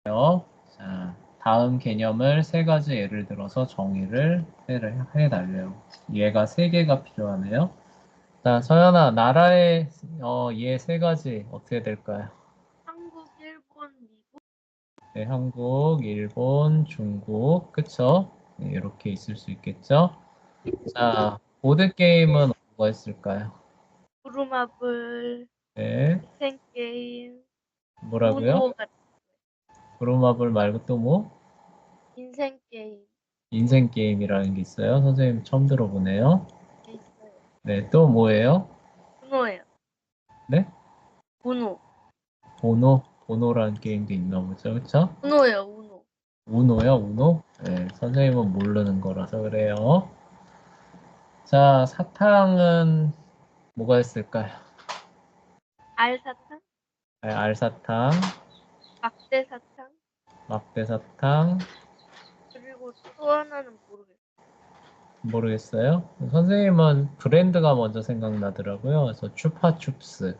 자, 다음 개념을 세 가지 예를 들어서 정의를 해달래요. 얘가 세 개가 필요하네요. 자, 서연아, 나라의 얘 세 가지 어떻게 될까요? 한국, 일본, 미국. 네, 한국, 일본, 중국, 그쵸? 네, 이렇게 있을 수 있겠죠? 자, 보드게임은 뭐가 있을까요? 부루마블, 네, 인생게임, 뭐라고요? 우노 같은 브로마블 말고 또 뭐? 인생게임 인생 게임이라는 게 있어요. 선생님 처음 들어보네요. 있어요. 네, 또 뭐예요? 우노예요. 네? 우노. 보노라는 게임도 있나 보죠, 그쵸? 우노예요, 우노. 우노요, 우노? 네, 선생님은 모르는 거라서 그래요. 자, 사탕은 뭐가 있을까요? 알사탕, 네, 알사탕, 막대사탕, 막대사탕, 그리고 또 하나는 모르겠어요. 모르겠어요. 선생님은 브랜드가 먼저 생각나더라고요. 그래서 추파춥스,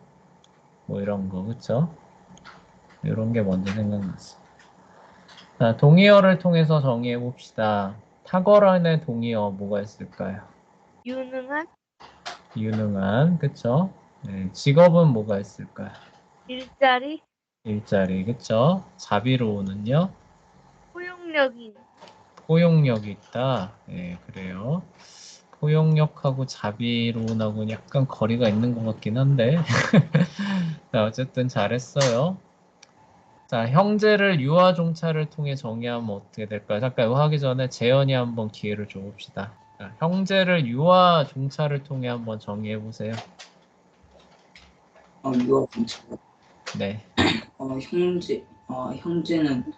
뭐 이런 거, 그쵸? 이런 게 먼저 생각났어요. 자, 동의어를 통해서 정의해 봅시다. 탁월한의 동의어 뭐가 있을까요? 유능한, 유능한, 그쵸? 네, 직업은 뭐가 있을까요? 일자리, 일자리, 그쵸? 자비로우는요? 포용력인, 포용력이 있다. 네, 그래요. 포용력하고 자비로운하고는 약간 거리가 있는 것 같긴 한데. 자, 어쨌든 잘했어요. 자, 형제를 유아종차를 통해 정의하면 어떻게 될까요? 잠깐 이거 하기 전에 재현이 한번 기회를 줘봅시다. 자, 형제를 유아종차를 통해 한번 정의해 보세요. 유아 검찰. 네. 형제는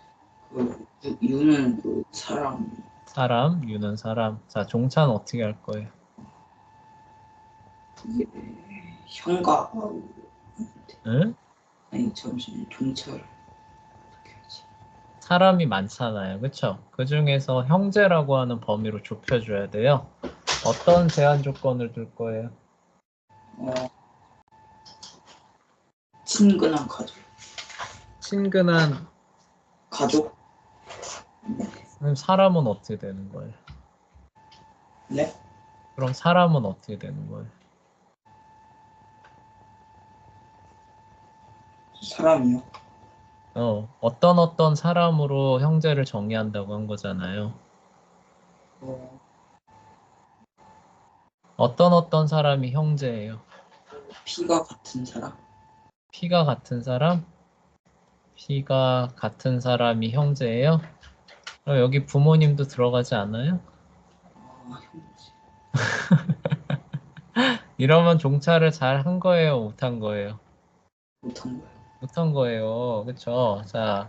유는 사람. 사람, 유는 사람. 자, 종차는 어떻게 할 거예요? 이게 형과 응? 아니 잠시만 종찰 어떻게 하지? 사람이 많잖아요. 그쵸? 그 중에서 형제라고 하는 범위로 좁혀줘야 돼요. 어떤 제한 조건을 둘 거예요? 친근한 가족. 친근한 가족? 그럼 사람은 어떻게 되는 거예요? 네? 그럼 사람은 어떻게 되는 거예요? 사람이요? 어떤 사람으로 형제를 정의한다고 한 거잖아요. 어떤 사람이 형제예요? 피가 같은 사람. 피가 같은 사람? 피가 같은 사람이 형제예요? 그럼 여기 부모님도 들어가지 않아요? 형제. 이러면 종차를 잘 한 거예요? 못 한 거예요? 못한 거예요. 못 한 거예요. 그쵸? 자,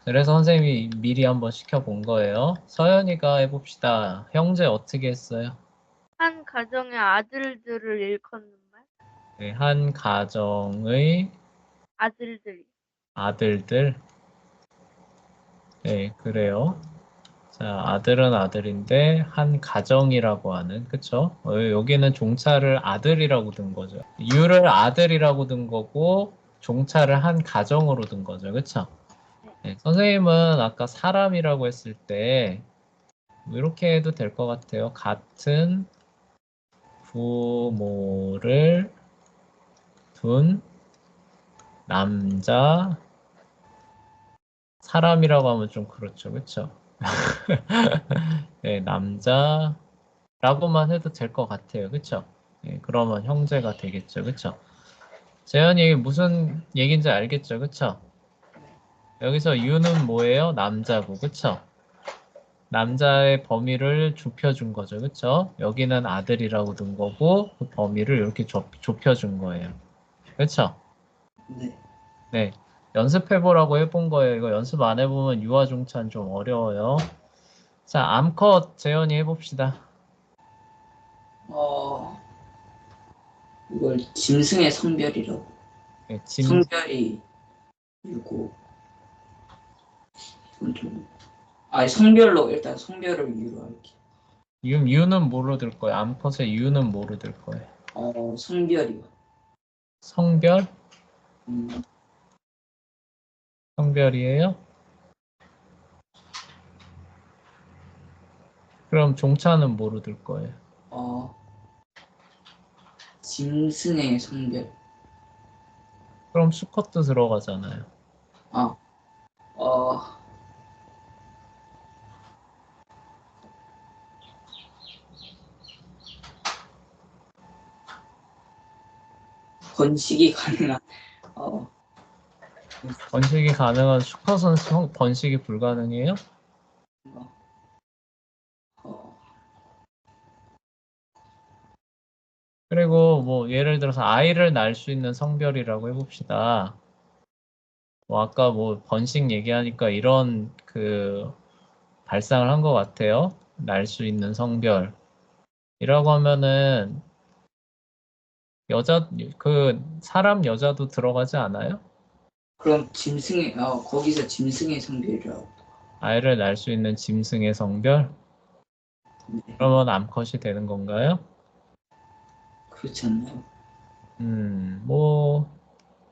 그래서 선생님이 미리 한번 시켜본 거예요. 서연이가 해봅시다. 형제 어떻게 했어요? 한 가정의 아들들을 일컫는 말, 네, 한 가정의 아들들이. 아들들. 네, 그래요. 자, 아들은 아들인데 한 가정이라고 하는, 그쵸? 여기는 종차를 아들이라고 든 거죠. 유를 아들이라고 든 거고 종차를 한 가정으로 든 거죠. 그쵸? 네, 선생님은 아까 사람이라고 했을 때 이렇게 해도 될 것 같아요. 같은 부모를 둔 남자 사람이라고 하면 좀 그렇죠. 그쵸? 네, 남자라고만 해도 될 것 같아요. 그쵸? 네, 그러면 형제가 되겠죠. 그쵸? 재현이 무슨 얘기인지 알겠죠? 그쵸? 여기서 유는 뭐예요? 남자고. 그쵸? 남자의 범위를 좁혀준 거죠. 그쵸? 여기는 아들이라고 둔 거고 그 범위를 이렇게 좁혀준 거예요. 그쵸? 네. 네. 연습해보라고 해본 거예요. 이거 연습 안 해보면 유아종찬 좀 어려워요. 자, 암컷 재현이 해봅시다. 이걸 짐승의 성별이라고. 네, 성별이 유고. 이건 좀 성별로 일단 성별을 유로 할게. 유는 뭐로 들 거예요? 암컷의 유는 뭐로 들 거예요? 성별이요. 성별? 음, 성별이에요? 그럼 종차는 뭐로 들 거예요? 짐승의 성별. 그럼 수컷도 들어가잖아요. 아, 어, 번식이 가능한, 어, 번식이 가능한 수컷은 번식이 불가능해요? 어, 그리고 뭐 예를 들어서 아이를 낳을 수 있는 성별이라고 해봅시다. 뭐 아까 뭐 번식 얘기하니까 이런 그 발상을 한 것 같아요. 낳을 수 있는 성별이라고 하면은 여자 그 사람 여자도 들어가지 않아요? 그럼 거기서 짐승의 성별이라고. 아이를 낳을 수 있는 짐승의 성별? 네, 그러면 암컷이 되는 건가요? 그렇지 않나요? 뭐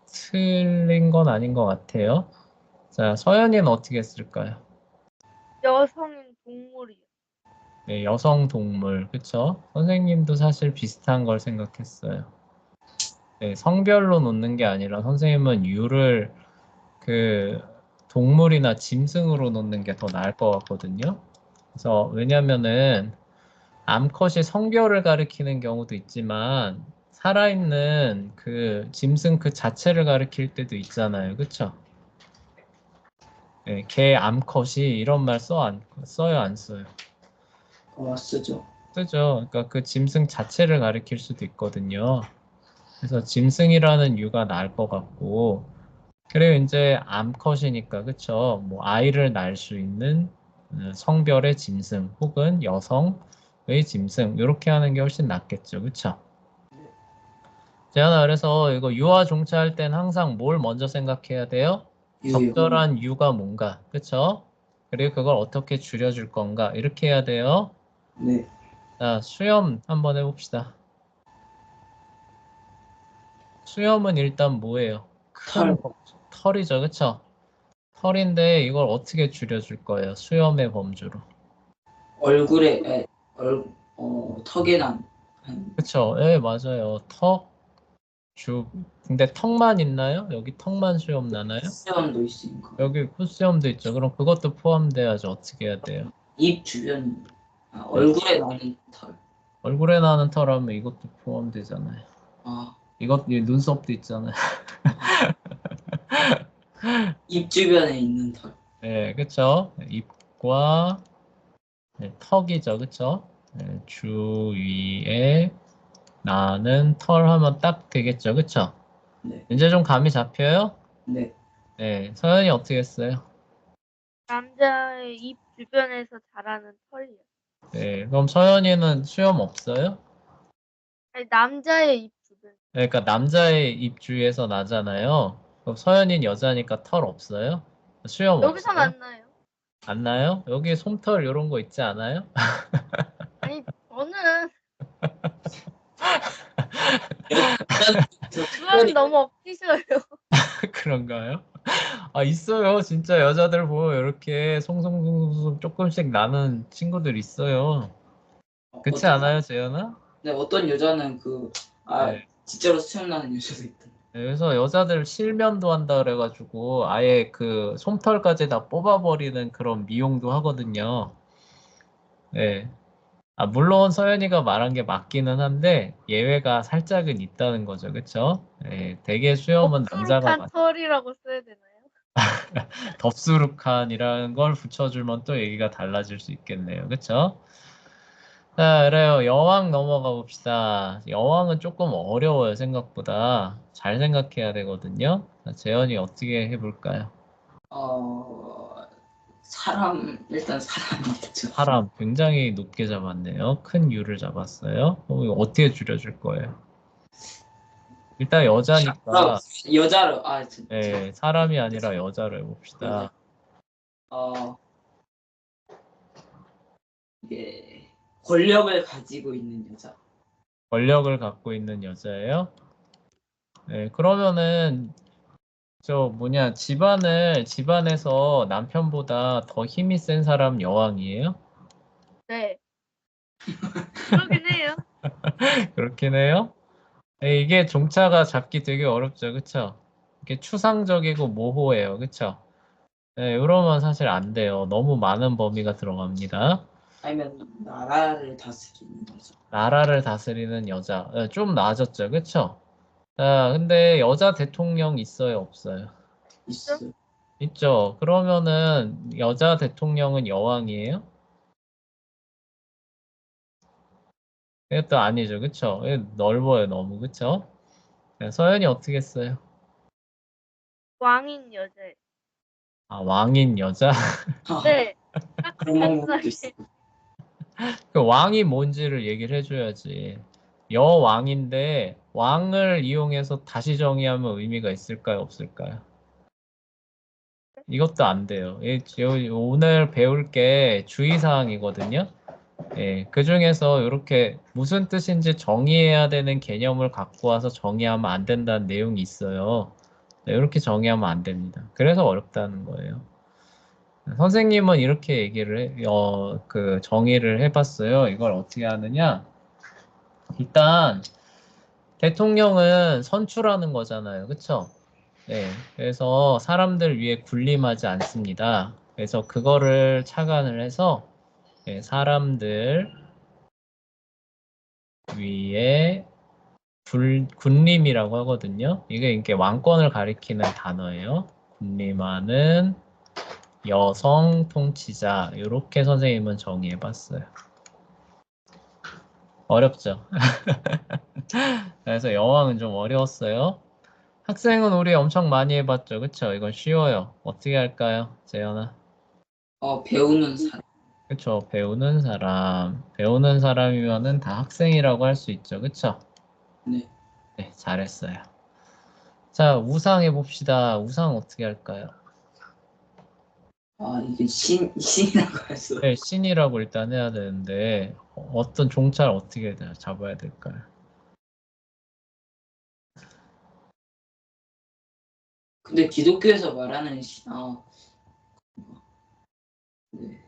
틀린 건 아닌 것 같아요. 자, 서연이는 어떻게 했을까요? 여성인 동물이요. 네, 여성 동물, 그쵸? 선생님도 사실 비슷한 걸 생각했어요. 네, 성별로 놓는 게 아니라 선생님은 유를 그 동물이나 짐승으로 놓는 게 더 나을 것 같거든요. 그래서 왜냐면은 암컷이 성별을 가리키는 경우도 있지만 살아있는 그 짐승 그 자체를 가리킬 때도 있잖아요. 그쵸? 네, 개 암컷이 이런 말 써요, 안 써요? 쓰죠. 쓰죠. 그러니까 그 짐승 자체를 가리킬 수도 있거든요. 그래서 짐승이라는 유가 나을 것 같고, 그리고 이제 암컷이니까, 그쵸? 뭐 아이를 낳을 수 있는 성별의 짐승 혹은 여성의 짐승 이렇게 하는 게 훨씬 낫겠죠, 그쵸? 재현아, 그래서 이거 유아 종차할 땐 항상 뭘 먼저 생각해야 돼요? 유요. 적절한 유가 뭔가, 그쵸? 그리고 그걸 어떻게 줄여줄 건가 이렇게 해야 돼요. 네, 자, 수염 한번 해봅시다. 수염은 일단 뭐예요? 큰 털. 털이죠, 그쵸? 털인데 이걸 어떻게 줄여줄 거예요? 수염의 범주로. 얼굴에, 턱에 그쵸? 예, 맞아요. 근데 턱만 있나요? 여기 턱만 수염 나나요? 수염도 있으니까. 여기 콧수염도 있죠. 그럼 그것도 포함돼야죠. 어떻게 해야 돼요? 입 주변, 네. 얼굴에 나는 털. 얼굴에 나는 털 하면 이것도 포함되잖아요. 아, 이 눈썹도 있잖아요. 입 주변에 있는 털. 네, 그쵸? 입과 턱이죠. 그쵸? 네, 주위에 나는 털 하면 딱 되겠죠. 그쵸? 네, 이제 좀 감이 잡혀요? 네. 네, 서연이 어떻게 했어요? 남자의 입 주변에서 자라는 털이요. 네, 그럼 서연이는 수염 없어요? 아니, 남자의 입 주변. 네, 그러니까 남자의 입 주위에서 나잖아요. 그럼 서연이는 여자니까 털 없어요? 수염 여기선 없어요? 안 나요. 안 나요? 여기 솜털 이런 거 있지 않아요? 아니, 저는 그건 너무 억지셔요. 그런가요? 아, 있어요. 진짜 여자들 보면 이렇게 송송송송 조금씩 나는 친구들 있어요. 그렇지 않아요, 재현아? 네, 어떤 여자는 네. 진짜로 수염 나는 여자도 있다. 네, 그래서 여자들 실면도 한다 그래가지고 아예 그 솜털까지 다 뽑아버리는 그런 미용도 하거든요. 네. 아, 물론 서연이가 말한 게 맞기는 한데 예외가 살짝은 있다는 거죠. 그쵸? 네, 대개 수염은 남자가 덥수룩한 털이라고 써야 되나요? 덥수룩한이라는 걸 붙여주면 또 얘기가 달라질 수 있겠네요. 그쵸? 자, 그래요. 여왕 넘어가 봅시다. 여왕은 조금 어려워요, 생각보다. 잘 생각해야 되거든요. 자, 재현이 어떻게 해볼까요? 일단 사람이겠죠. 사람 굉장히 높게 잡았네요. 큰 유를 잡았어요. 이거 어떻게 줄여줄 거예요? 일단 여자니까 여자로, 네, 사람이 아니라 여자로 여자. 해봅시다. 어, 이게, 권력을 가지고 있는 여자. 권력을 갖고 있는 여자예요. 네, 그러면은 집안에서 남편보다 더 힘이 센 사람 여왕이에요? 네. 그러긴 해요. 그렇긴 해요. 이게 종차가 잡기 되게 어렵죠, 그쵸? 이게 추상적이고 모호해요, 그쵸? 네, 이러면 사실 안 돼요. 너무 많은 범위가 들어갑니다. 아니면 나라를 다스리는 거죠. 나라를 다스리는 여자. 좀 나아졌죠, 그쵸? 자, 근데 여자 대통령 있어요, 없어요? 있어요. 있죠. 그러면은 여자 대통령은 여왕이에요? 이것도 아니죠, 그쵸? 이거 넓어요, 너무, 그쵸? 자, 서연이 어떻게 했어요? 왕인 여자. 아, 왕인 여자? 네. 그런 방법도 깜짝이야. 있어요. 그 왕이 뭔지를 얘기를 해줘야지. 여왕인데 왕을 이용해서 다시 정의하면 의미가 있을까요, 없을까요? 이것도 안 돼요. 오늘 배울 게 주의사항이거든요. 예, 그 중에서 이렇게 무슨 뜻인지 정의해야 되는 개념을 갖고 와서 정의하면 안 된다는 내용이 있어요. 네, 이렇게 정의하면 안 됩니다. 그래서 어렵다는 거예요. 선생님은 이렇게 그 정의를 해봤어요. 이걸 어떻게 하느냐? 일단 대통령은 선출하는 거잖아요. 그쵸? 네. 그래서 사람들 위에 군림하지 않습니다. 그래서 그거를 착안을 해서 사람들 위에 군림이라고 하거든요. 이게 왕권을 가리키는 단어예요. 군림하는 여성 통치자. 이렇게 선생님은 정의해봤어요. 어렵죠? 그래서 여왕은 좀 어려웠어요. 학생은 우리 엄청 많이 해봤죠. 그쵸? 이건 쉬워요. 어떻게 할까요? 재현아. 배우는 사람. 그쵸? 배우는 사람. 배우는 사람이면은 다 학생이라고 할 수 있죠. 그쵸? 네. 네, 잘했어요. 자, 우상 해봅시다. 우상 어떻게 할까요? 이게 신이라고 할 수. 네, 신이라고 일단 해야 되는데, 어떤 종차를 어떻게 잡아야 될까요? 근데 기독교에서 말하는 신, 네.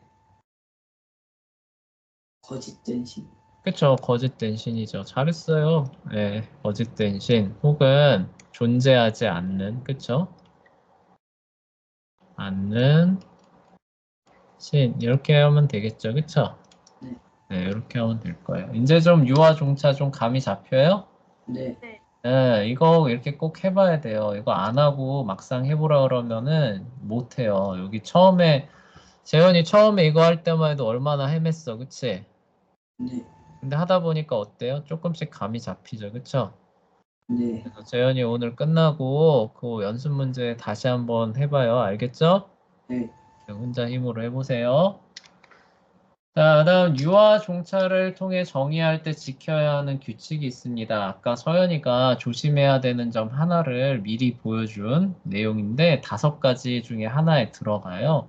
거짓된 신. 그쵸? 거짓된 신이죠. 잘했어요. 네, 거짓된 신. 혹은 존재하지 않는, 그쵸? 않는 신. 이렇게 하면 되겠죠. 그쵸? 네. 네, 이렇게 하면 될 거예요. 이제 좀 유화 종차 좀 감이 잡혀요? 네. 네. 네, 이거 이렇게 꼭 해봐야 돼요. 이거 안 하고 막상 해보라 그러면은 못 해요. 여기 재현이 처음에 이거 할 때만 해도 얼마나 헤맸어, 그치? 네. 근데 하다 보니까 어때요? 조금씩 감이 잡히죠, 그쵸? 네. 그래서 재현이 오늘 끝나고 그 연습 문제 다시 한번 해봐요. 알겠죠? 네. 혼자 힘으로 해보세요. 자, 그다음 유아 종차를 통해 정의할 때 지켜야 하는 규칙이 있습니다. 아까 서연이가 조심해야 되는 점 하나를 미리 보여준 내용인데 5가지 중에 하나에 들어가요.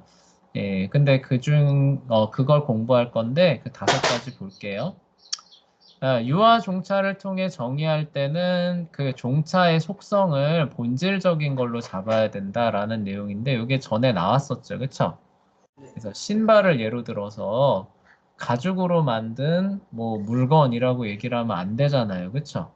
예, 근데 그걸 공부할 건데 그 5가지 볼게요. 유아 종차를 통해 정의할 때는 그 종차의 속성을 본질적인 걸로 잡아야 된다라는 내용인데 이게 전에 나왔었죠. 그쵸? 그래서 신발을 예로 들어서 가죽으로 만든 뭐 물건이라고 얘기를 하면 안 되잖아요. 그쵸?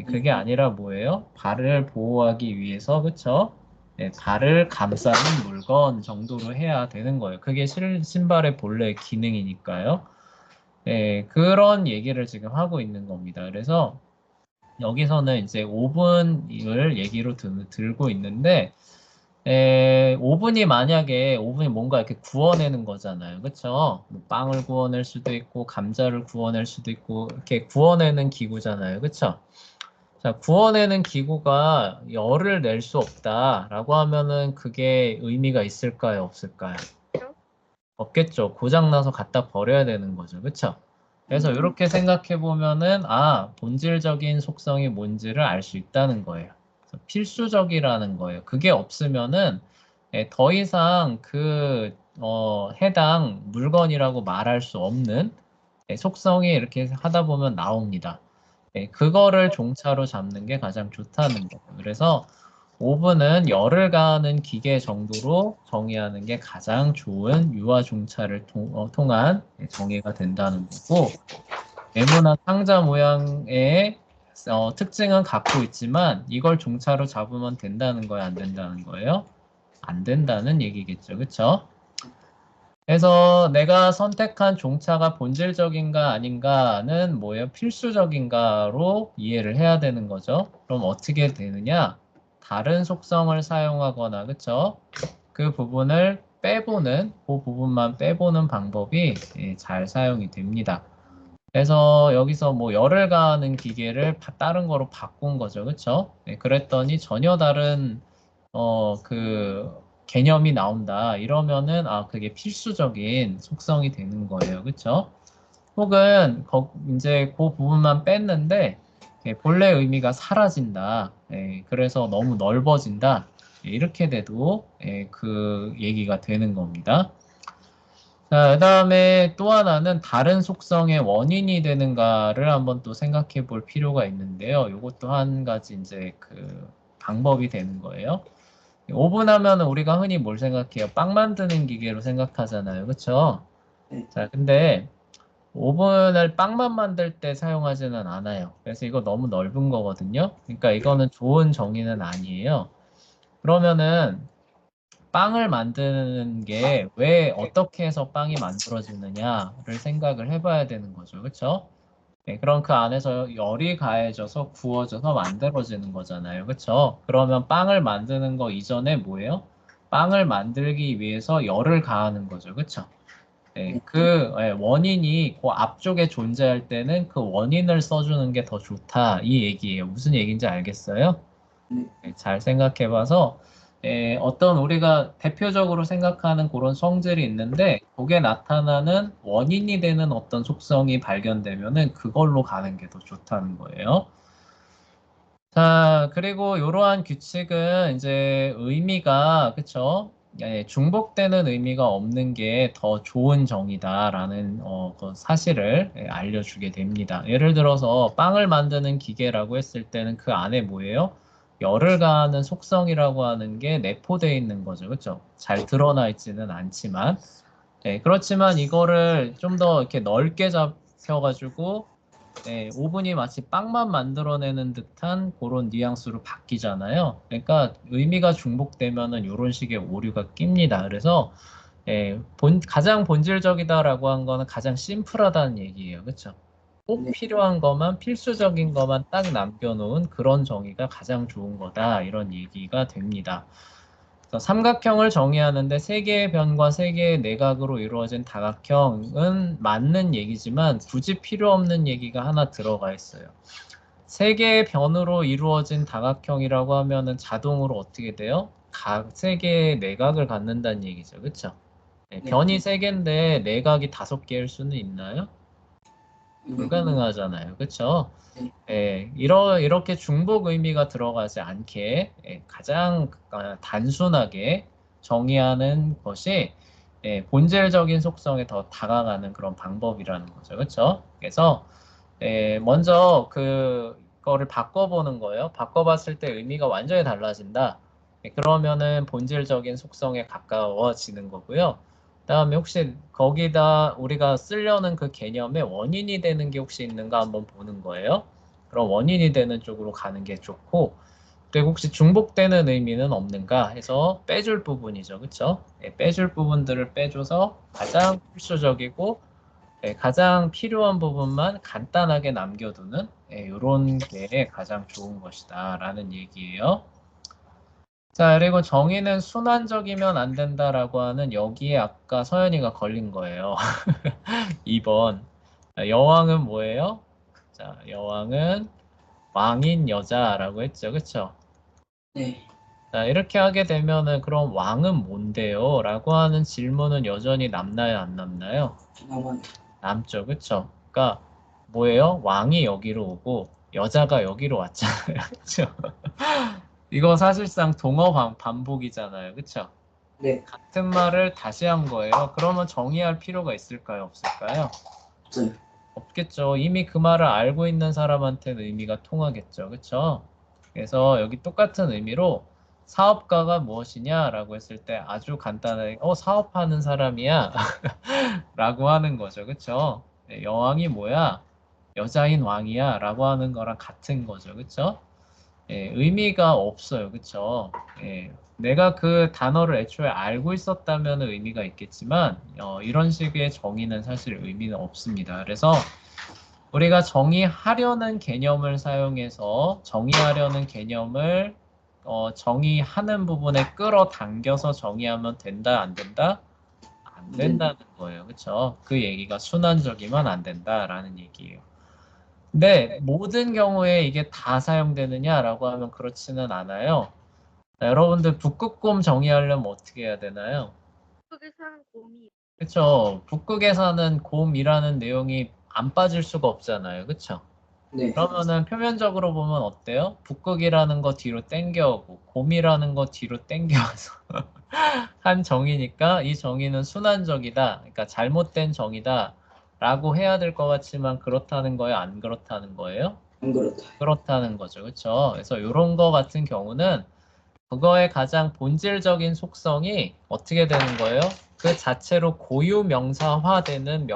그게 아니라 뭐예요? 발을 보호하기 위해서, 그쵸? 네, 발을 감싸는 물건 정도로 해야 되는 거예요. 그게 신발의 본래 기능이니까요. 네, 그런 얘기를 지금 하고 있는 겁니다. 그래서 여기서는 이제 오븐을 얘기로 들고 있는데, 오븐이 뭔가 이렇게 구워내는 거잖아요. 그쵸? 뭐 빵을 구워낼 수도 있고, 감자를 구워낼 수도 있고, 이렇게 구워내는 기구잖아요. 그쵸? 자, 구워내는 기구가 열을 낼 수 없다라고 하면은 그게 의미가 있을까요? 없을까요? 없겠죠. 고장나서 갖다 버려야 되는 거죠. 그쵸? 그래서 이렇게 생각해 보면은, 본질적인 속성이 뭔지를 알 수 있다는 거예요. 그래서 필수적이라는 거예요. 그게 없으면은, 더 이상 해당 물건이라고 말할 수 없는 속성이 이렇게 하다 보면 나옵니다. 그거를 종차로 잡는 게 가장 좋다는 거예요. 그래서 오븐은 열을 가하는 기계 정도로 정의하는 게 가장 좋은 유화 중차를 통한 정의가 된다는 거고, 네모난 상자 모양의 특징은 갖고 있지만 이걸 종차로 잡으면 된다는 거예요, 안 된다는 거예요? 안 된다는 얘기겠죠, 그쵸? 그래서 내가 선택한 종차가 본질적인가 아닌가는 뭐예요? 필수적인가로 이해를 해야 되는 거죠. 그럼 어떻게 되느냐? 다른 속성을 사용하거나, 그쵸? 그 부분을 빼보는, 그 부분만 빼보는 방법이 잘 사용이 됩니다. 그래서 여기서 뭐 열을 가하는 기계를 다른 거로 바꾼 거죠. 그쵸? 그랬더니 전혀 다른 그 개념이 나온다. 이러면은 그게 필수적인 속성이 되는 거예요. 그쵸? 혹은 이제 그 부분만 뺐는데 본래 의미가 사라진다. 그래서 너무 넓어진다. 이렇게 돼도 그 얘기가 되는 겁니다. 자, 그다음에 또 하나는 다른 속성의 원인이 되는가를 한번 또 생각해 볼 필요가 있는데요. 이것도 한 가지 이제 그 방법이 되는 거예요. 오븐 하면은 우리가 흔히 뭘 생각해요? 빵 만드는 기계로 생각하잖아요. 그렇죠? 네. 자, 근데 오븐을 빵만 만들 때 사용하지는 않아요. 그래서 이거 너무 넓은 거거든요. 그러니까 이거는 좋은 정의는 아니에요. 그러면은 빵을 만드는 게 왜 어떻게 해서 빵이 만들어지느냐를 생각을 해봐야 되는 거죠. 그렇죠? 그럼 그 안에서 열이 가해져서 구워져서 만들어지는 거잖아요. 그렇죠? 그러면 빵을 만드는 거 이전에 뭐예요? 빵을 만들기 위해서 열을 가하는 거죠. 그렇죠? 그 원인이 그 앞쪽에 존재할 때는 그 원인을 써주는 게 더 좋다. 이 얘기예요. 무슨 얘기인지 알겠어요? 네. 잘 생각해봐서 어떤 우리가 대표적으로 생각하는 그런 성질이 있는데 거기에 나타나는 원인이 되는 어떤 속성이 발견되면은 그걸로 가는 게 더 좋다는 거예요. 자, 그리고 이러한 규칙은 이제 의미가 그쵸? 중복되는 의미가 없는 게 더 좋은 정의다라는 그 사실을 알려주게 됩니다. 예를 들어서 빵을 만드는 기계라고 했을 때는 그 안에 뭐예요? 열을 가하는 속성이라고 하는 게 내포되어 있는 거죠. 그렇죠? 잘 드러나 있지는 않지만 그렇지만 이거를 좀 더 이렇게 넓게 잡혀가지고 오븐이 마치 빵만 만들어내는 듯한 그런 뉘앙스로 바뀌잖아요. 그러니까 의미가 중복되면은 이런 식의 오류가 낍니다. 그래서 가장 본질적이다라고 한 거는 가장 심플하다는 얘기예요. 그렇죠? 꼭 네. 필요한 것만 필수적인 것만 딱 남겨놓은 그런 정의가 가장 좋은 거다. 이런 얘기가 됩니다. 그래서 삼각형을 정의하는데 세 개의 변과 세 개의 내각으로 이루어진 다각형은 맞는 얘기지만 굳이 필요 없는 얘기가 하나 들어가 있어요. 세 개의 변으로 이루어진 다각형이라고 하면은 자동으로 어떻게 돼요? 각 세 개의 내각을 갖는다는 얘기죠. 그렇죠? 네. 변이 세 개인데 내각이 다섯 개일 수는 있나요? 불가능하잖아요. 그렇죠? 이렇게 중복 의미가 들어가지 않게 가장 단순하게 정의하는 것이 본질적인 속성에 더 다가가는 그런 방법이라는 거죠. 그렇죠? 그래서 먼저 그거를 바꿔보는 거예요. 바꿔봤을 때 의미가 완전히 달라진다. 그러면은 본질적인 속성에 가까워지는 거고요. 그다음에 혹시 거기다 우리가 쓰려는 그 개념에 원인이 되는 게 혹시 있는가 한번 보는 거예요. 그럼 원인이 되는 쪽으로 가는 게 좋고, 그리고 혹시 중복되는 의미는 없는가 해서 빼줄 부분이죠. 그쵸? 빼줄 부분들을 빼줘서 가장 필수적이고 가장 필요한 부분만 간단하게 남겨두는 이런 게 가장 좋은 것이다 라는 얘기예요. 자, 그리고 정의는 순환적이면 안 된다라고 하는 여기에 아까 서연이가 걸린 거예요. 2번. 여왕은 뭐예요? 자, 여왕은 왕인 여자라고 했죠. 그쵸? 네. 자, 이렇게 하게 되면은 그럼 왕은 뭔데요? 라고 하는 질문은 여전히 남나요? 안 남나요? 남았네. 남죠. 그쵸? 그러니까 뭐예요? 왕이 여기로 오고 여자가 여기로 왔잖아요. 그쵸? 이거 사실상 동어 반복이잖아요. 그쵸? 네. 같은 말을 다시 한 거예요. 그러면 정의할 필요가 있을까요? 없을까요? 없어요. 없겠죠. 이미 그 말을 알고 있는 사람한테는 의미가 통하겠죠. 그쵸? 그래서 여기 똑같은 의미로 사업가가 무엇이냐라고 했을 때 아주 간단하게 사업하는 사람이야 라고 하는 거죠. 그쵸? 네, 여왕이 뭐야? 여자인 왕이야 라고 하는 거랑 같은 거죠. 그쵸? 예, 의미가 없어요. 그쵸? 예, 내가 그 단어를 애초에 알고 있었다면 의미가 있겠지만 이런 식의 정의는 사실 의미는 없습니다. 그래서 우리가 정의하려는 개념을 사용해서 정의하려는 개념을 정의하는 부분에 끌어당겨서 정의하면 된다, 안 된다? 안 된다는 거예요. 그쵸? 그 얘기가 순환적이면 안 된다라는 얘기예요. 근데 모든 경우에 이게 다 사용되느냐라고 하면 그렇지는 않아요. 자, 여러분들 북극곰 정의하려면 어떻게 해야 되나요? 북극에 사는 곰이 그쵸? 북극에 사는 곰이라는 내용이 안 빠질 수가 없잖아요. 그쵸? 네. 그러면은 표면적으로 보면 어때요? 북극이라는 거 뒤로 땡겨오고 곰이라는 거 뒤로 땡겨와서 한 정의니까 이 정의는 순환적이다. 그러니까 잘못된 정의다. 라고 해야 될 것 같지만 그렇다는 거예요? 안 그렇다는 거예요? 안 그렇다. 그렇다는 거죠. 그렇죠? 그래서 이런 거 같은 경우는 그거의 가장 본질적인 속성이 어떻게 되는 거예요? 그 자체로 고유 명사화되는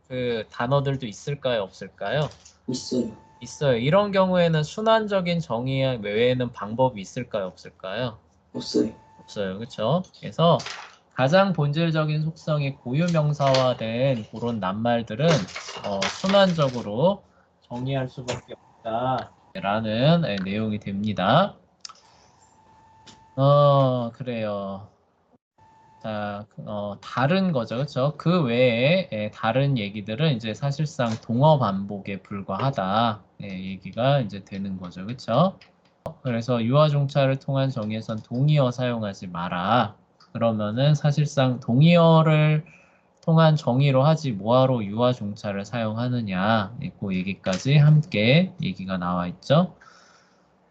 그 단어들도 있을까요? 없을까요? 있어요. 있어요. 이런 경우에는 순환적인 정의 외에는 방법이 있을까요? 없을까요? 없어요. 없어요. 그렇죠? 그래서 가장 본질적인 속성이 고유 명사화된 그런 낱말들은 순환적으로 정의할 수밖에 없다라는 내용이 됩니다. 그래요. 자, 다른 거죠. 그렇죠? 그 외에 다른 얘기들은 이제 사실상 동어 반복에 불과하다. 얘기가 이제 되는 거죠. 그렇죠? 그래서 유아종차를 통한 정의에선 동의어 사용하지 마라. 그러면은 사실상 동의어를 통한 정의로 하지 뭐하러 유아종차를 사용하느냐. 그 얘기까지 함께 얘기가 나와 있죠.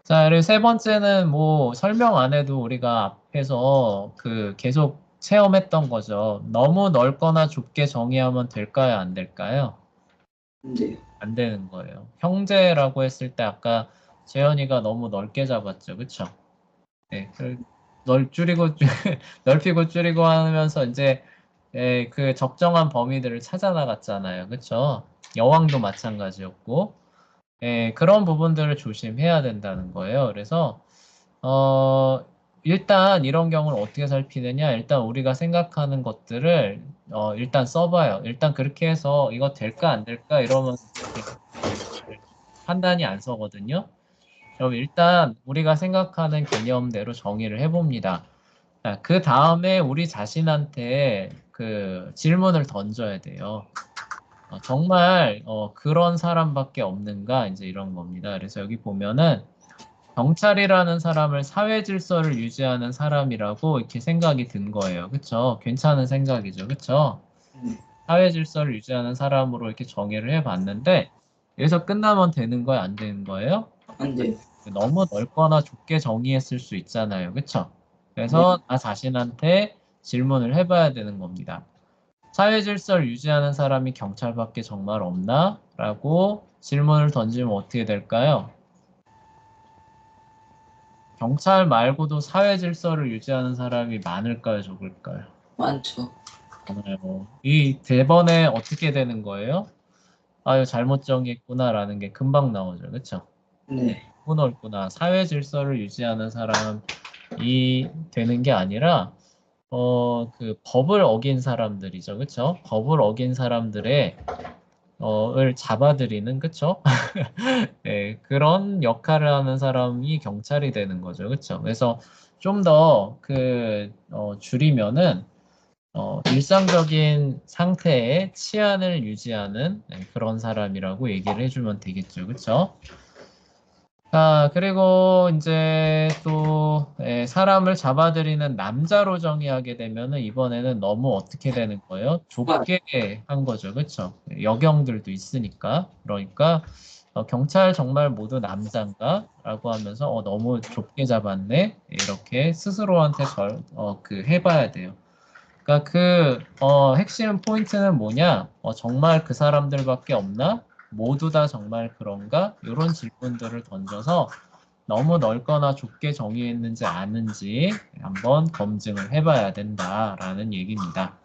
자, 그리고 세 번째는 뭐 설명 안 해도 우리가 앞에서 그 계속 체험했던 거죠. 너무 넓거나 좁게 정의하면 될까요? 안 될까요? 네. 안 되는 거예요. 형제라고 했을 때 아까 재현이가 너무 넓게 잡았죠. 그쵸? 네, 줄이고, 넓히고 줄이고 하면서 이제 그 적정한 범위들을 찾아 나갔잖아요. 그쵸? 여왕도 마찬가지였고. 그런 부분들을 조심해야 된다는 거예요. 그래서 일단 이런 경우는 어떻게 살피느냐? 일단 우리가 생각하는 것들을 일단 써봐요. 일단 그렇게 해서 이거 될까 안 될까 이러면 판단이 안 서거든요. 그럼 일단 우리가 생각하는 개념대로 정의를 해봅니다. 그 다음에 우리 자신한테 그 질문을 던져야 돼요. 정말 그런 사람밖에 없는가? 이제 이런 겁니다. 그래서 여기 보면은 경찰이라는 사람을 사회 질서를 유지하는 사람이라고 이렇게 생각이 든 거예요. 그쵸? 괜찮은 생각이죠. 그쵸? 사회 질서를 유지하는 사람으로 이렇게 정의를 해봤는데 여기서 끝나면 되는 거예요? 안 되는 거예요? 안 돼요. 너무 넓거나 좁게 정의했을 수 있잖아요. 그쵸? 그래서 나 자신한테 질문을 해봐야 되는 겁니다. 사회 질서를 유지하는 사람이 경찰밖에 정말 없나? 라고 질문을 던지면 어떻게 될까요? 경찰 말고도 사회 질서를 유지하는 사람이 많을까요? 적을까요? 많죠. 많아요. 이 대번에 어떻게 되는 거예요? 아유, 잘못 정의했구나라는 게 금방 나오죠. 그쵸? 네. 너무 넓구나. 사회 질서를 유지하는 사람이 되는 게 아니라 그 법을 어긴 사람들이죠. 그쵸? 법을 어긴 사람들의 을 잡아들이는, 그쵸? 네, 그런 역할을 하는 사람이 경찰이 되는 거죠. 그쵸? 그래서 좀 더 줄이면은 일상적인 상태의 치안을 유지하는 그런 사람이라고 얘기를 해주면 되겠죠. 그쵸? 자, 그리고 이제 또 사람을 잡아들이는 남자로 정의하게 되면은 이번에는 너무 어떻게 되는 거예요? 좁게 한 거죠. 그렇죠? 여경들도 있으니까. 그러니까 경찰 정말 모두 남자인가? 라고 하면서 너무 좁게 잡았네. 이렇게 스스로한테 해봐야 돼요. 그러니까 핵심 포인트는 뭐냐? 정말 그 사람들밖에 없나? 모두 다 정말 그런가? 이런 질문들을 던져서 너무 넓거나 좁게 정의했는지 아는지 한번 검증을 해봐야 된다라는 얘기입니다.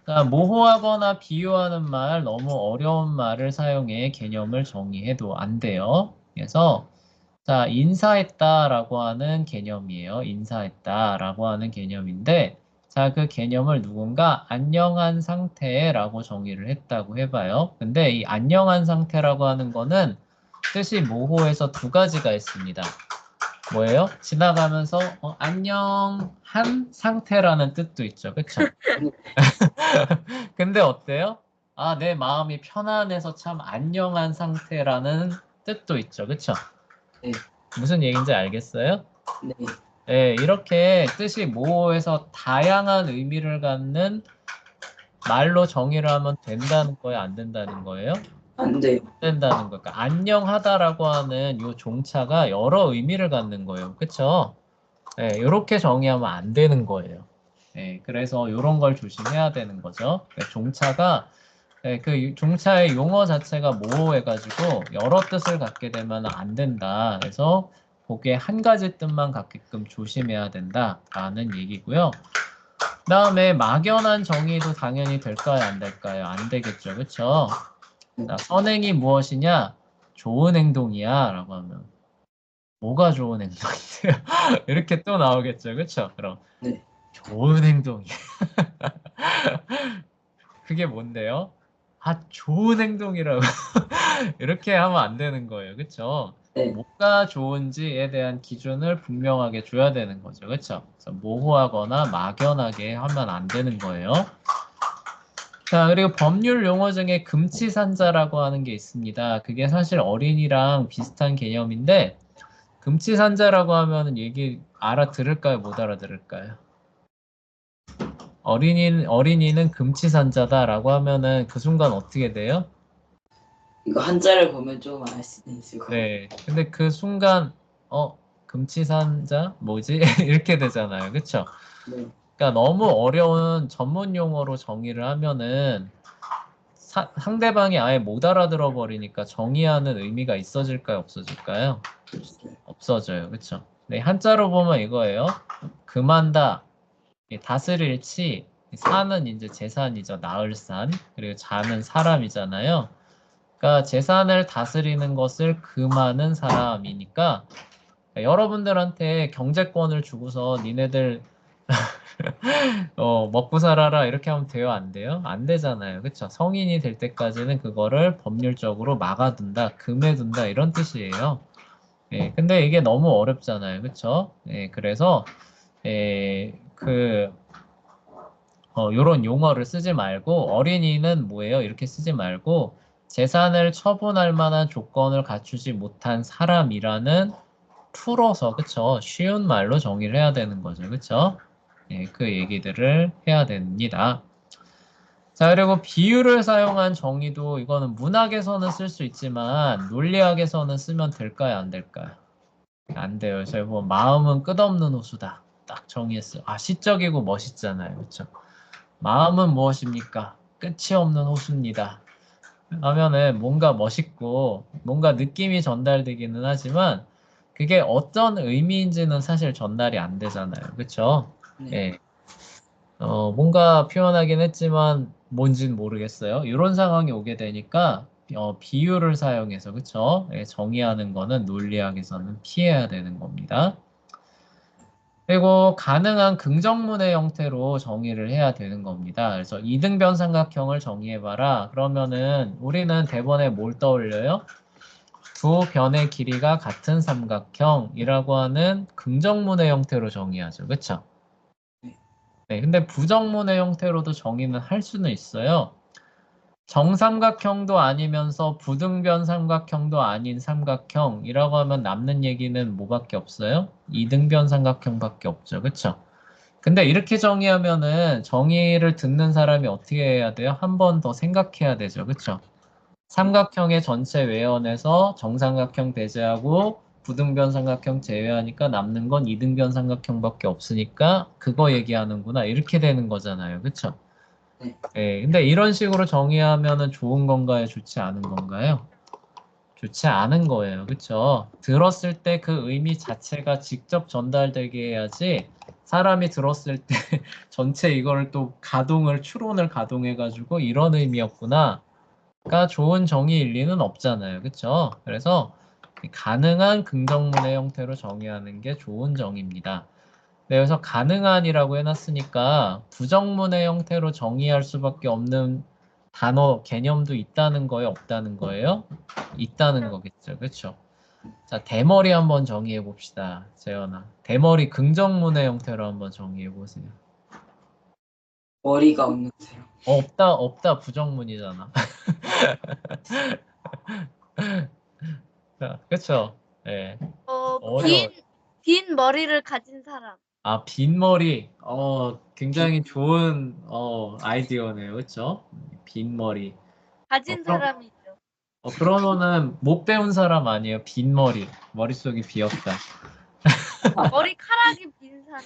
자, 모호하거나 비유하는 말, 너무 어려운 말을 사용해 개념을 정의해도 안 돼요. 그래서 자, 인사했다라고 하는 개념이에요. 인사했다라고 하는 개념인데 자, 그 개념을 누군가 안녕한 상태라고 정의를 했다고 해봐요. 근데 이 안녕한 상태라고 하는 거는 뜻이 모호해서 두 가지가 있습니다. 뭐예요? 지나가면서 안녕한 상태라는 뜻도 있죠. 그쵸? 근데 어때요? 아, 내 마음이 편안해서 참 안녕한 상태라는 뜻도 있죠. 그쵸? 네. 무슨 얘기인지 알겠어요? 네. 네, 이렇게 뜻이 모호해서 다양한 의미를 갖는 말로 정의를 하면 된다는 거예요? 안 된다는 거예요? 안 돼요. 된다는 거. 그러니까 안녕하다라고 하는 이 종차가 여러 의미를 갖는 거예요. 그쵸? 네, 이렇게 정의하면 안 되는 거예요. 네, 그래서 이런 걸 조심해야 되는 거죠. 그러니까 종차가 그 종차의 용어 자체가 모호해가지고 여러 뜻을 갖게 되면 안 된다. 그래서 거기에 한 가지 뜻만 갖게끔 조심해야 된다라는 얘기고요. 그 다음에 막연한 정의도 당연히 될까요? 안 될까요? 안 되겠죠. 그렇죠? 자, 선행이 무엇이냐? 좋은 행동이야 라고 하면 뭐가 좋은 행동인데요? 이렇게 또 나오겠죠. 그렇죠? 그럼 네. 좋은 행동이야. 그게 뭔데요? 아, 좋은 행동이라고 이렇게 하면 안 되는 거예요. 그렇죠? 네. 뭐가 좋은지에 대한 기준을 분명하게 줘야 되는 거죠. 그렇죠? 그래서 모호하거나 막연하게 하면 안 되는 거예요. 자, 그리고 법률 용어 중에 금치산자라고 하는 게 있습니다. 그게 사실 어린이랑 비슷한 개념인데 금치산자라고 하면은 얘기 알아들을까요? 못 알아들을까요? 어린이는 금치산자다라고 하면은 그 순간 어떻게 돼요? 이거 한자를 보면 좀 알 수는 있을 것 같아요. 네. 근데 그 순간 금치산자 뭐지? 이렇게 되잖아요. 그쵸? 네. 그러니까 너무 어려운 전문 용어로 정의를 하면은 상대방이 아예 못 알아들어 버리니까 정의하는 의미가 있어질까요? 없어질까요? 없어져요. 그쵸? 네, 한자로 보면 이거예요. 금한다. 다스릴 치. 산은 이제 재산이죠. 나을 산. 그리고 자는 사람이잖아요. 그러니까 재산을 다스리는 것을 금하는 사람이니까 여러분들한테 경제권을 주고서 니네들 먹고 살아라 이렇게 하면 돼요? 안 돼요? 안 되잖아요. 그쵸? 성인이 될 때까지는 그거를 법률적으로 막아둔다, 금해둔다 이런 뜻이에요. 예, 근데 이게 너무 어렵잖아요. 그쵸? 예, 그래서 요런 용어를 쓰지 말고 어린이는 뭐예요? 이렇게 쓰지 말고 재산을 처분할 만한 조건을 갖추지 못한 사람이라는 풀어서 그쵸? 쉬운 말로 정의를 해야 되는 거죠. 그쵸? 예, 그 얘기들을 해야 됩니다. 자, 그리고 비유를 사용한 정의도 이거는 문학에서는 쓸 수 있지만 논리학에서는 쓰면 될까요? 안 될까요? 안 돼요. 저희 뭐 마음은 끝없는 호수다. 딱 정의했어요. 아, 시적이고 멋있잖아요. 그쵸? 마음은 무엇입니까? 끝이 없는 호수입니다. 하면은 뭔가 멋있고 뭔가 느낌이 전달되기는 하지만 그게 어떤 의미인지는 사실 전달이 안 되잖아요. 그쵸? 네. 예. 뭔가 표현하긴 했지만 뭔진 모르겠어요. 이런 상황이 오게 되니까 비유를 사용해서 그쵸? 예, 정의하는 거는 논리학에서는 피해야 되는 겁니다. 그리고 가능한 긍정문의 형태로 정의를 해야 되는 겁니다. 그래서 이등변 삼각형을 정의해봐라. 그러면은 우리는 대번에 뭘 떠올려요? 두 변의 길이가 같은 삼각형이라고 하는 긍정문의 형태로 정의하죠. 그쵸? 네, 근데 부정문의 형태로도 정의는 할 수는 있어요. 정삼각형도 아니면서 부등변 삼각형도 아닌 삼각형이라고 하면 남는 얘기는 뭐밖에 없어요? 이등변 삼각형밖에 없죠. 그쵸? 근데 이렇게 정의하면은 정의를 듣는 사람이 어떻게 해야 돼요? 한 번 더 생각해야 되죠. 그쵸? 삼각형의 전체 외연에서 정삼각형 배제하고 부등변 삼각형 제외하니까 남는 건 이등변 삼각형밖에 없으니까 그거 얘기하는구나. 이렇게 되는 거잖아요. 그쵸? 네. 네, 근데 이런 식으로 정의하면은 좋은 건가요? 좋지 않은 건가요? 좋지 않은 거예요. 그쵸? 들었을 때 그 의미 자체가 직접 전달되게 해야지 사람이 들었을 때 전체 이거를 또 추론을 가동해가지고 이런 의미였구나가 좋은 정의일 리는 없잖아요. 그쵸? 그래서 가능한 긍정문의 형태로 정의하는 게 좋은 정의입니다. 네, 그래서 가능한이라고 해놨으니까 부정문의 형태로 정의할 수밖에 없는 단어, 개념도 있다는 거예요? 없다는 거예요? 있다는 거겠죠. 그렇죠? 자, 대머리 한번 정의해 봅시다. 재현아. 대머리 긍정문의 형태로 한번 정의해 보세요. 머리가 없는 사람. 없다 부정문이잖아. 자, 그렇죠? 예. 어려워. 긴 머리를 가진 사람. 아, 빈 머리. 굉장히 좋은 아이디어네요. 그렇죠? 빈 머리. 가진 사람이죠. 그러면은 못 배운 사람 아니에요. 빈 머리. 머릿속이 비었다. 머리카락이 빈 사람.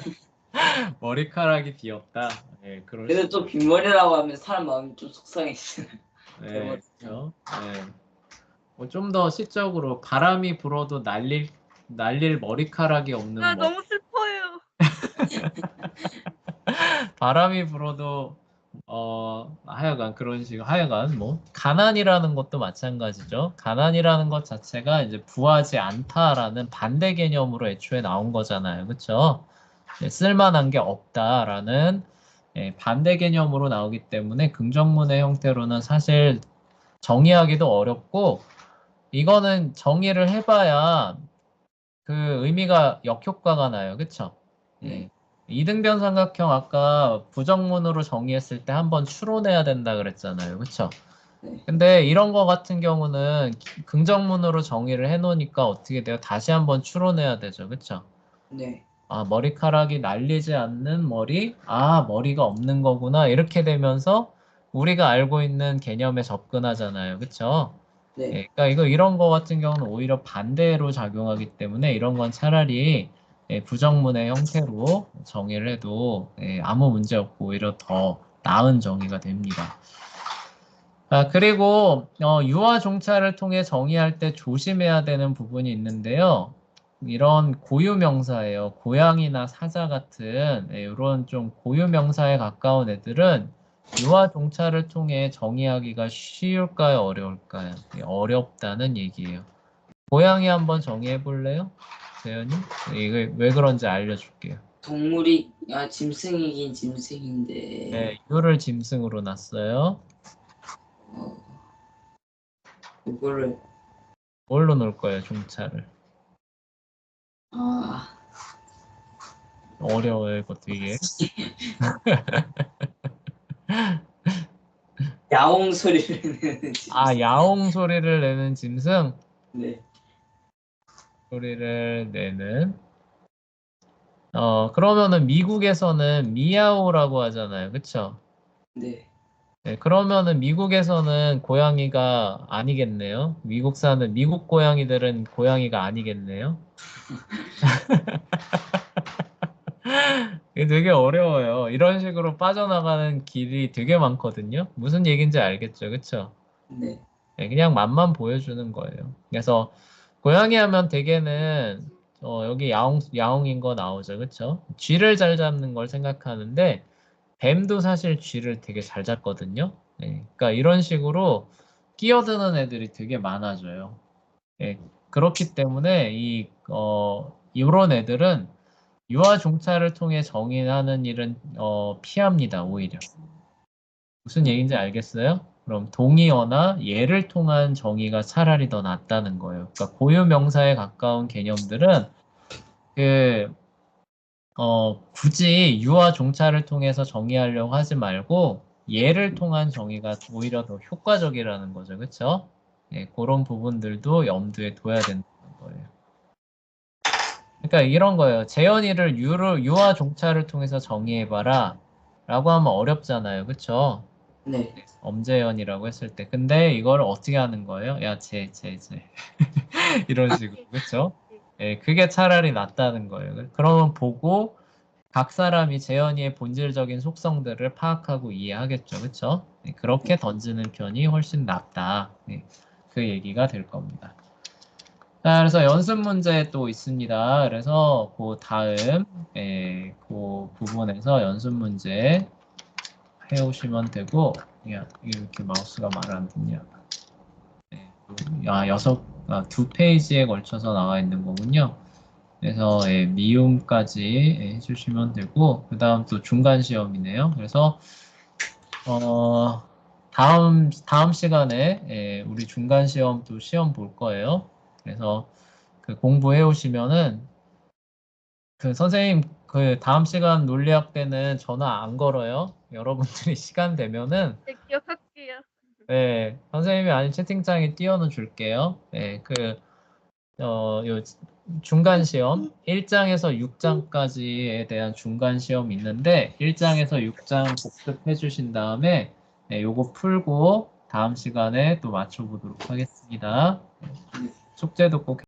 머리카락이 비었다. 네, 그럴 근데 수. 또 빈머리라고 하면 사람 마음이 좀 속상해지잖아요. 네, 그렇죠. 네. 좀 더 시적으로 바람이 불어도 날릴 머리카락이 없는 아, 너무 슬퍼요. 바람이 불어도 하여간 그런 식으로 하여간 뭐 가난이라는 것도 마찬가지죠. 가난이라는 것 자체가 이제 부하지 않다라는 반대 개념으로 애초에 나온 거잖아요. 그렇죠? 쓸만한 게 없다라는 반대 개념으로 나오기 때문에 긍정문의 형태로는 사실 정의하기도 어렵고 이거는 정의를 해봐야 그 의미가 역효과가 나요. 그쵸? 네. 이등변 삼각형 아까 부정문으로 정의했을 때 한번 추론해야 된다 그랬잖아요. 그쵸? 네. 근데 이런 거 같은 경우는 긍정문으로 정의를 해놓으니까 어떻게 돼요? 다시 한번 추론해야 되죠. 그쵸? 네. 아, 머리카락이 날리지 않는 머리? 아, 머리가 없는 거구나. 이렇게 되면서 우리가 알고 있는 개념에 접근하잖아요. 그쵸? 네. 그러니까 이런 거 같은 경우는 오히려 반대로 작용하기 때문에 이런 건 차라리 부정문의 형태로 정의를 해도 아무 문제 없고 오히려 더 나은 정의가 됩니다. 그리고 유화 종차를 통해 정의할 때 조심해야 되는 부분이 있는데요. 이런 고유 명사예요. 고양이나 사자 같은 이런 좀 고유 명사에 가까운 애들은 유화 종차를 통해 정의하기가 쉬울까요? 어려울까요? 어렵다는 얘기예요. 고양이 한번 정의해 볼래요? 재현이? 이거 왜 그런지 알려줄게요. 동물이 짐승이긴 짐승인데 네, 유를 짐승으로 놨어요. 그거를 뭘로 놓을 거예요, 종차를? 어려워요, 이거 되게. 야옹 소리를 내는 짐승. 아, 야옹 소리를 내는 짐승? 네. 소리를 내는. 그러면은 미국에서는 미야오라고 하잖아요. 그쵸? 네. 네, 그러면은 미국에서는 고양이가 아니겠네요. 미국 고양이들은 고양이가 아니겠네요. 이게 되게 어려워요. 이런 식으로 빠져나가는 길이 되게 많거든요. 무슨 얘기인지 알겠죠? 그쵸? 네. 그냥 맛만 보여주는 거예요. 그래서 고양이 하면 대개는 여기 야옹인 거 나오죠. 그쵸? 쥐를 잘 잡는 걸 생각하는데 뱀도 사실 쥐를 되게 잘 잡거든요. 그러니까 이런 식으로 끼어드는 애들이 되게 많아져요. 그렇기 때문에 이런 애들은 유아 종차를 통해 정의하는 일은 피합니다. 오히려. 무슨 얘기인지 알겠어요? 그럼 동의어나 예를 통한 정의가 차라리 더 낫다는 거예요. 그러니까 고유 명사에 가까운 개념들은 그 굳이 유아 종차를 통해서 정의하려고 하지 말고 예를 통한 정의가 오히려 더 효과적이라는 거죠. 그렇죠? 그런 부분들도 염두에 둬야 된다는 거예요. 그러니까 이런 거예요. 재현이를 유아 종차를 통해서 정의해봐라 라고 하면 어렵잖아요. 그렇죠? 네. 엄재현이라고 했을 때. 근데 이걸 어떻게 하는 거예요? 야, 쟤. 이런 식으로. 그쵸? 그게 차라리 낫다는 거예요. 그러면 보고 각 사람이 재현이의 본질적인 속성들을 파악하고 이해하겠죠. 그쵸? 그렇게 던지는 편이 훨씬 낫다. 그 얘기가 될 겁니다. 자, 그래서 연습 문제 또 있습니다. 그래서 그 다음, 그 부분에서 연습 문제 해오시면 되고, 야, 이렇게 마우스가 말 안 듣냐. 두 페이지에 걸쳐서 나와 있는 거군요. 그래서 미음까지 해주시면 되고, 그 다음 또 중간 시험이네요. 그래서 다음 시간에 우리 중간 시험 또 시험 볼 거예요. 그래서 그 공부해 오시면은 그 선생님 그 다음 시간 논리학 때는 전화 안 걸어요. 여러분들이 시간 되면은 네, 기억할게요. 네, 선생님이 아닌 채팅창에 띄워는 줄게요. 네, 요 중간 시험 1장에서 6장까지에 대한 중간 시험이 있는데 1장에서 6장 복습해 주신 다음에 요거 풀고 다음 시간에 또 맞춰보도록 하겠습니다. 숙제도 꼭